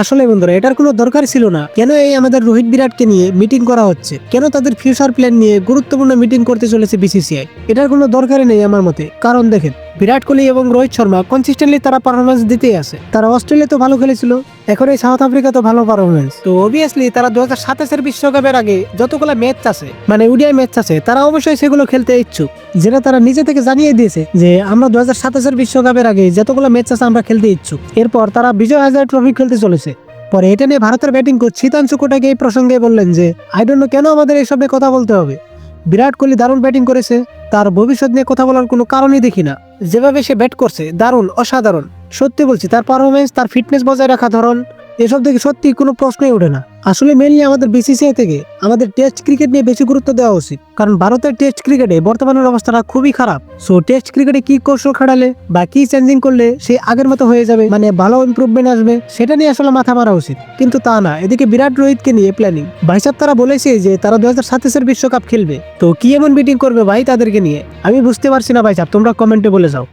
আসলে বন্ধুরা এটার কোনো দরকার ছিল না। কেন এই আমাদের রোহিত বিরাটকে নিয়ে মিটিং করা হচ্ছে, কেন তাদের ফিউচার প্ল্যান নিয়ে গুরুত্বপূর্ণ মিটিং করতে চলেছে বিসিসিআই, এটার কোনো দরকারই নেই আমার মতে। কারণ দেখেন, বিরাট কোহলি এবং রোহিত শর্মা কনসিস্টেন্টলি তারা পারফরমেন্স দিতেই আছে। তারা অস্ট্রেলিয়া তো ভালো খেলেছিল, এখন এই সাউথ আফ্রিকা তো ভালো পারফরমেন্স। তো অবভিয়াসলি তারা 2027 বিশ্বকাপের আগে যতগুলো ম্যাচ আছে, মানে ওডিআই ম্যাচ আছে, তারা অবশ্যই সেগুলো খেলতে ইচ্ছুক। যেটা তারা নিজে থেকে জানিয়ে দিয়েছে যে আমরা 2027 বিশ্বকাপের আগে যতগুলো ম্যাচ আছে আমরা খেলতে ইচ্ছুক। এরপর তারা বিজয় হাজারে ট্রফি খেলতে চলেছে। পরে এটা নিয়ে ভারতের ব্যাটিং কোচ শীতাংশু কোটাকে এই প্রসঙ্গে বললেন যে আই ডোন্ট নো কেন আমাদের এইসব নিয়ে কথা বলতে হবে। বিরাট কোহলি দারুণ ব্যাটিং করেছে, তার ভবিষ্যৎ নিয়ে কথা বলার কোনো কারণই দেখি না। যেভাবে সে ব্যাট করছে দারুণ, অসাধারণ। সত্যি বলছি, তার পারফরমেন্স, তার ফিটনেস বজায় রাখা ধরন, এসব দেখে সত্যি কোনো প্রশ্নই ওঠে না। আসলে মেনলি আমাদের বিসিসিআই থেকে আমাদের টেস্ট ক্রিকেট নিয়ে বেশি গুরুত্ব দেওয়া উচিত, কারণ ভারতের টেস্ট ক্রিকেটে বর্তমানের অবস্থাটা খুবই খারাপ। সো টেস্ট ক্রিকেটে কি কৌশল খাটালে বা কি চেঞ্জিং করলে সে আগের মতো হয়ে যাবে, মানে ভালো ইমপ্রুভমেন্ট আসবে, সেটা নিয়ে আসলে মাথা মারা উচিত। কিন্তু তা না, এদিকে বিরাট রোহিতকে নিয়ে প্ল্যানিং। ভাই সাহেব তারা বলেছে যে তারা 2027 বিশ্বকাপ খেলবে, তো কি এমন মিটিং করবে ভাই তাদেরকে নিয়ে, আমি বুঝতে পারছি না ভাই সাহেব, তোমরা কমেন্টে বলে যাও।